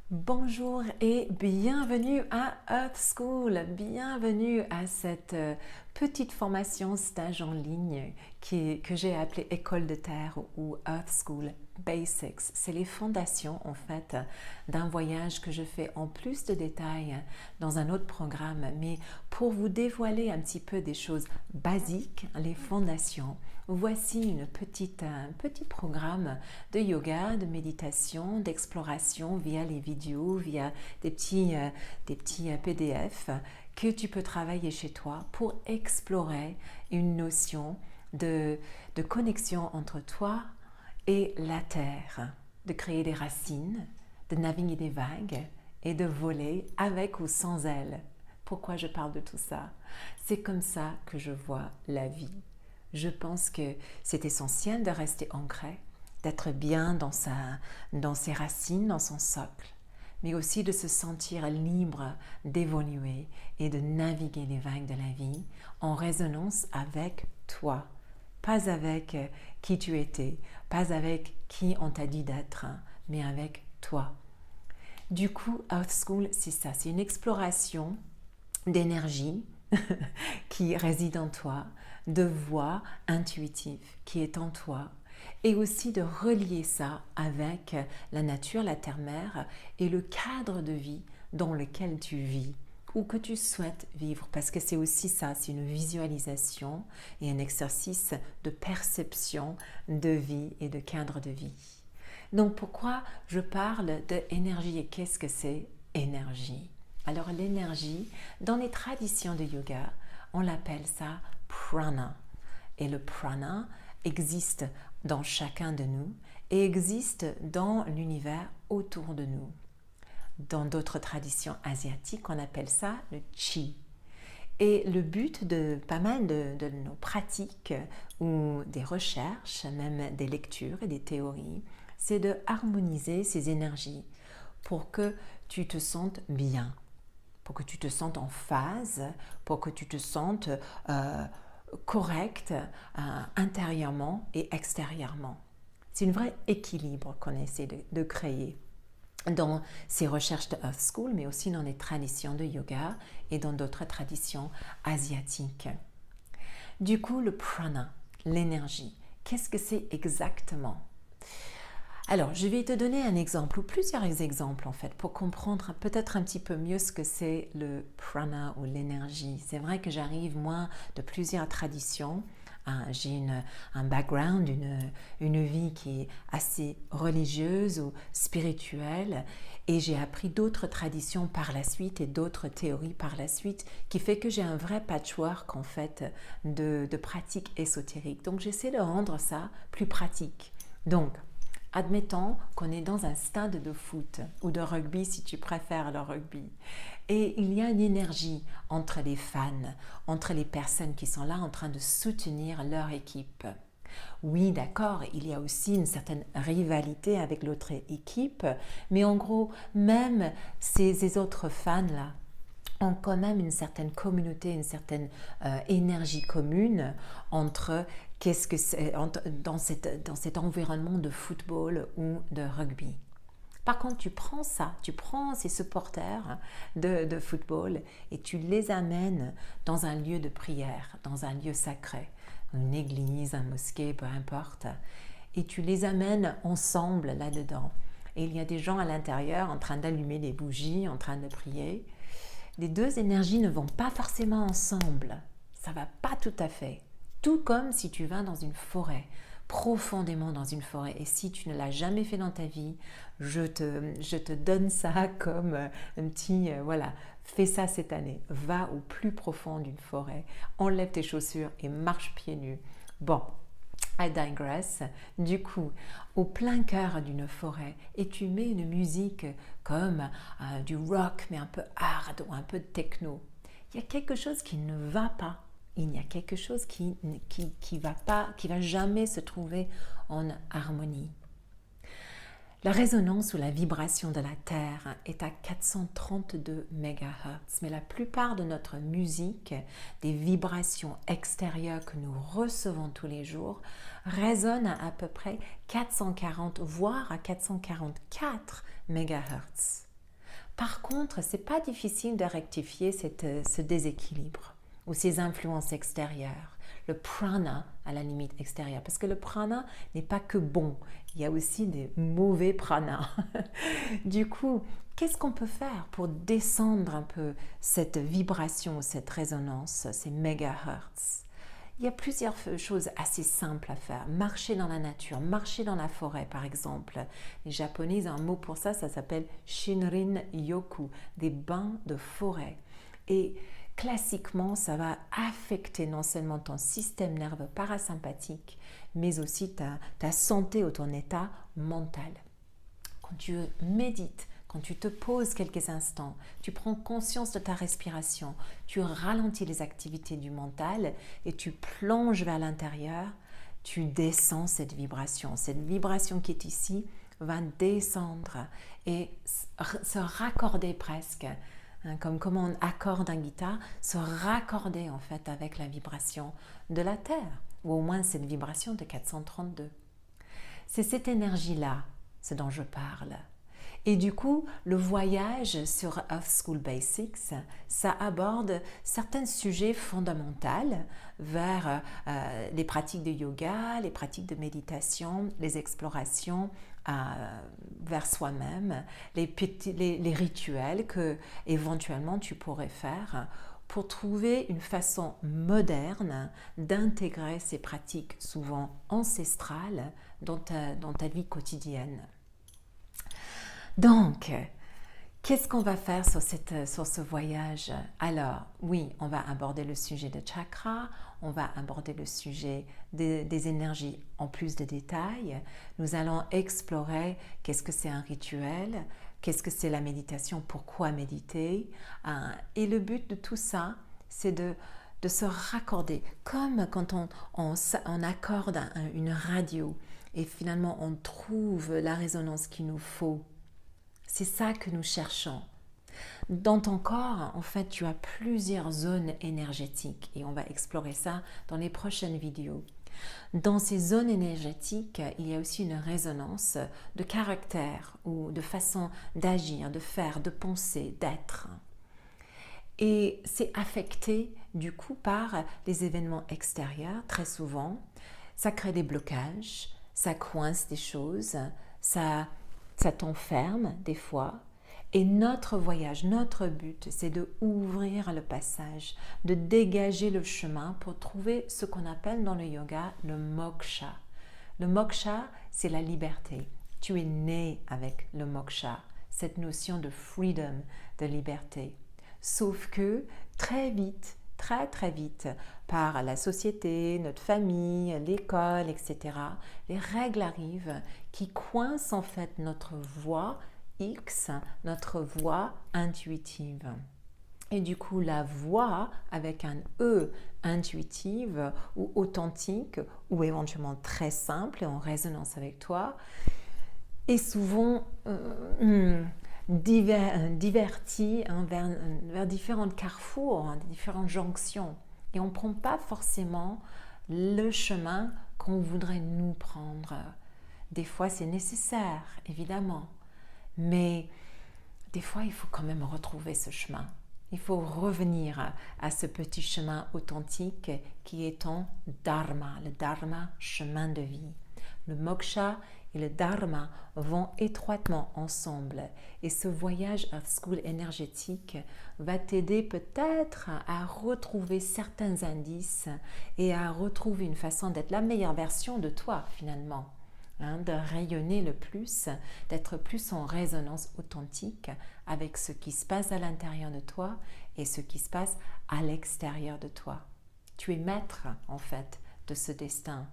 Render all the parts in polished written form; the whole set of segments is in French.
Bonjour et bienvenue à Earth School, bienvenue à cette petite formation stage en ligne que j'ai appelée École de Terre ou Earth School Basics. C'est les fondations en fait d'un voyage que je fais en plus de détails dans un autre programme, mais pour vous dévoiler un petit peu des choses basiques, les fondations. Voici un petit programme de yoga, de méditation, d'exploration via les vidéos, via des petits PDF que tu peux travailler chez toi pour explorer une notion de connexion entre toi et la terre, de créer des racines, de naviguer des vagues et de voler avec ou sans elles. Pourquoi je parle de tout ça? C'est comme ça que je vois la vie. Je pense que c'est essentiel de rester ancré, d'être bien dans ses racines, dans son socle, mais aussi de se sentir libre d'évoluer et de naviguer les vagues de la vie en résonance avec toi, pas avec qui tu étais, pas avec qui on t'a dit d'être, mais avec toi. Du coup, Earth School, c'est ça, c'est une exploration d'énergie qui réside en toi, de voix intuitive qui est en toi, et aussi de relier ça avec la nature, la terre-mère et le cadre de vie dans lequel tu vis ou que tu souhaites vivre, parce que c'est aussi ça, c'est une visualisation et un exercice de perception de vie et de cadre de vie. Donc pourquoi je parle de énergie et qu'est-ce que c'est énergie? Alors l'énergie, dans les traditions de yoga, on l'appelle ça prana. Et le prana existe dans chacun de nous et existe dans l'univers autour de nous. Dans d'autres traditions asiatiques, on appelle ça le chi. Et le but de pas mal de nos pratiques ou des recherches, même des lectures et des théories, c'est de harmoniser ces énergies pour que tu te sentes bien, pour que tu te sentes en phase, pour que tu te sentes correct intérieurement et extérieurement. C'est un vrai équilibre qu'on essaie de créer dans ces recherches de Earth School, mais aussi dans les traditions de yoga et dans d'autres traditions asiatiques. Du coup, le prana, l'énergie, qu'est-ce que c'est exactement? Alors, je vais te donner un exemple ou plusieurs exemples en fait pour comprendre peut-être un petit peu mieux ce que c'est le prana ou l'énergie. C'est vrai que j'arrive moi de plusieurs traditions. J'ai un background, une vie qui est assez religieuse ou spirituelle et j'ai appris d'autres traditions par la suite et d'autres théories par la suite qui fait que j'ai un vrai patchwork en fait de pratiques ésotériques. Donc j'essaie de rendre ça plus pratique. Donc, admettons qu'on est dans un stade de foot ou de rugby si tu préfères le rugby. Et il y a une énergie entre les fans, entre les personnes qui sont là en train de soutenir leur équipe. Oui, d'accord, il y a aussi une certaine rivalité avec l'autre équipe, mais en gros, même ces autres fans-là ont quand même une certaine communauté, une certaine énergie commune entre qu'est-ce que c'est dans cet environnement de football ou de rugby. Par contre, tu prends ces supporters de football et tu les amènes dans un lieu de prière, dans un lieu sacré, une église, un mosquée, peu importe, et tu les amènes ensemble là-dedans. Et il y a des gens à l'intérieur en train d'allumer des bougies, en train de prier. Les deux énergies ne vont pas forcément ensemble. Ça ne va pas tout à fait. Tout comme si tu vas dans une forêt, profondément dans une forêt. Et si tu ne l'as jamais fait dans ta vie, je te donne ça comme un petit, voilà, fais ça cette année. Va au plus profond d'une forêt, enlève tes chaussures et marche pieds nus. Bon, I digress. Du coup, au plein cœur d'une forêt, et tu mets une musique comme du rock, mais un peu hard ou un peu techno. Il y a quelque chose qui ne va pas. Il y a quelque chose qui va pas, qui va jamais se trouver en harmonie. La résonance ou la vibration de la Terre est à 432 MHz, mais la plupart de notre musique, des vibrations extérieures que nous recevons tous les jours, résonnent à peu près 440, voire à 444 MHz. Par contre, c'est pas difficile de rectifier ce déséquilibre ou ces influences extérieures. Le prana, à la limite extérieure, parce que le prana n'est pas que bon, il y a aussi des mauvais pranas. Du coup, qu'est-ce qu'on peut faire pour descendre un peu cette vibration, cette résonance, ces mégahertz? Il y a plusieurs choses assez simples à faire. Marcher dans la nature, marcher dans la forêt par exemple. Les Japonais ont un mot pour ça, ça s'appelle Shinrin Yoku, des bains de forêt. Et classiquement, ça va affecter non seulement ton système nerveux parasympathique, mais aussi ta santé ou ton état mental. Quand tu médites, quand tu te poses quelques instants, tu prends conscience de ta respiration, tu ralentis les activités du mental et tu plonges vers l'intérieur, tu descends cette vibration. Cette vibration qui est ici va descendre et se raccorder presque, comme on accorde un guitare, se raccorder en fait avec la vibration de la Terre, ou au moins cette vibration de 432. C'est cette énergie-là, ce dont je parle. Et du coup, le voyage sur Earth School Basics, ça aborde certains sujets fondamentaux vers les pratiques de yoga, les pratiques de méditation, les explorations vers soi-même, les rituels que éventuellement tu pourrais faire pour trouver une façon moderne d'intégrer ces pratiques souvent ancestrales dans ta vie quotidienne. Donc, qu'est-ce qu'on va faire sur ce voyage? Alors, oui, on va aborder le sujet de chakra, on va aborder le sujet des énergies en plus de détails. Nous allons explorer qu'est-ce que c'est un rituel, qu'est-ce que c'est la méditation, pourquoi méditer. Et le but de tout ça, c'est de se raccorder, comme quand on accorde une radio et finalement on trouve la résonance qu'il nous faut. C'est ça que nous cherchons. Dans ton corps, en fait, tu as plusieurs zones énergétiques et on va explorer ça dans les prochaines vidéos. Dans ces zones énergétiques, il y a aussi une résonance de caractère ou de façon d'agir, de faire, de penser, d'être. Et c'est affecté du coup par les événements extérieurs très souvent. Ça crée des blocages, ça coince des choses, ça t'enferme des fois. Et notre voyage, notre but, c'est de ouvrir le passage, de dégager le chemin pour trouver ce qu'on appelle dans le yoga le moksha. Le moksha, c'est la liberté. Tu es né avec le moksha, cette notion de freedom, de liberté. Sauf que très vite, très vite, par la société, notre famille, l'école, etc., les règles arrivent qui coincent en fait notre voie X, notre voie intuitive. Et du coup, la voie avec un E, intuitive ou authentique, ou éventuellement très simple et en résonance avec toi, est souvent divertie vers différents carrefours, différentes jonctions. Et on ne prend pas forcément le chemin qu'on voudrait nous prendre. Des fois, c'est nécessaire, évidemment. Mais des fois, il faut quand même retrouver ce chemin. Il faut revenir à ce petit chemin authentique qui est ton dharma, le dharma, chemin de vie. Le moksha et le dharma vont étroitement ensemble et ce voyage Earth School énergétique va t'aider peut-être à retrouver certains indices et à retrouver une façon d'être la meilleure version de toi finalement. De rayonner le plus, d'être plus en résonance authentique avec ce qui se passe à l'intérieur de toi et ce qui se passe à l'extérieur de toi. Tu es maître en fait de ce destin.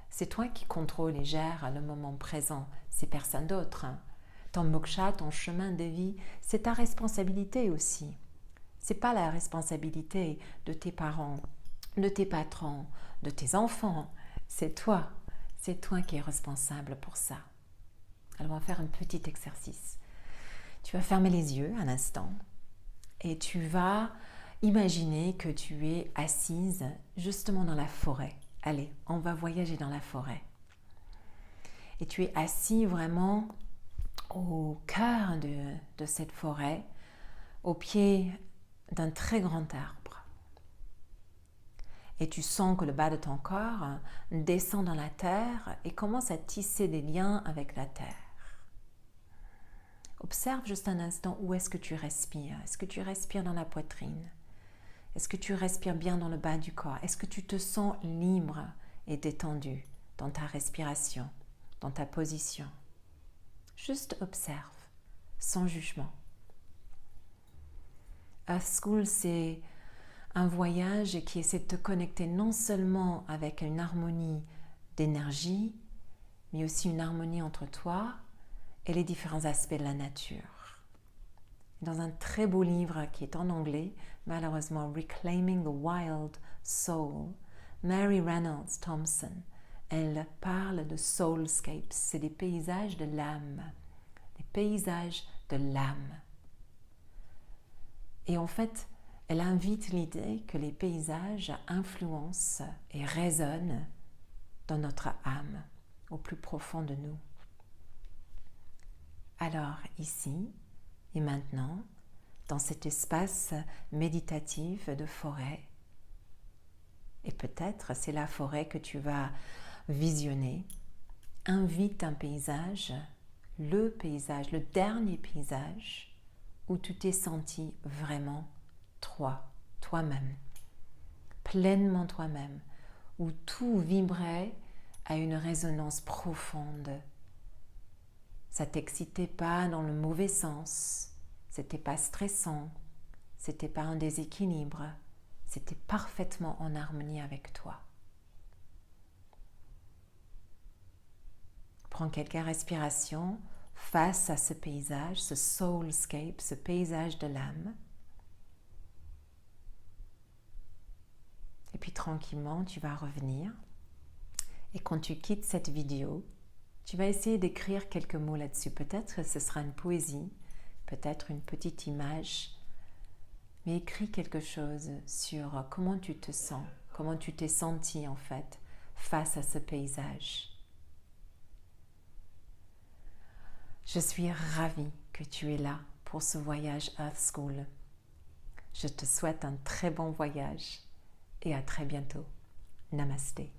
C'est toi qui contrôle et gère le moment présent, c'est personne d'autre. Ton moksha, ton chemin de vie, c'est ta responsabilité aussi. C'est pas la responsabilité de tes parents, de tes patrons, de tes enfants, c'est toi. C'est toi qui es responsable pour ça. Alors on va faire un petit exercice. Tu vas fermer les yeux un instant et tu vas imaginer que tu es assise justement dans la forêt. Allez, on va voyager dans la forêt. Et tu es assis vraiment au cœur de cette forêt au pied d'un très grand arbre. Et tu sens que le bas de ton corps descend dans la terre et commence à tisser des liens avec la terre. Observe juste un instant où est-ce que tu respires. Est-ce que tu respires dans la poitrine? Est-ce que tu respires bien dans le bas du corps? Est-ce que tu te sens libre et détendu dans ta respiration, dans ta position? Juste observe, sans jugement. Earth School, c'est un voyage qui essaie de te connecter non seulement avec une harmonie d'énergie, mais aussi une harmonie entre toi et les différents aspects de la nature. Dans un très beau livre qui est en anglais, malheureusement, Reclaiming the Wild Soul, Mary Reynolds Thompson, elle parle de soulscapes, c'est des paysages de l'âme, des paysages de l'âme. Et en fait, elle invite l'idée que les paysages influencent et résonnent dans notre âme, au plus profond de nous. Alors ici et maintenant, dans cet espace méditatif de forêt, et peut-être c'est la forêt que tu vas visionner, invite un paysage, le dernier paysage où tu t'es senti vraiment toi-même, pleinement toi-même, où tout vibrait à une résonance profonde. Ça t'excitait pas dans le mauvais sens, c'était pas stressant, c'était pas un déséquilibre, c'était parfaitement en harmonie avec toi. Prends quelques respirations face à ce paysage, ce soulscape, ce paysage de l'âme. Et puis tranquillement, tu vas revenir. Et quand tu quittes cette vidéo, tu vas essayer d'écrire quelques mots là-dessus. Peut-être que ce sera une poésie, peut-être une petite image, mais écris quelque chose sur comment tu te sens, comment tu t'es senti en fait face à ce paysage. Je suis ravie que tu es là pour ce voyage Earth School. Je te souhaite un très bon voyage et à très bientôt. Namasté.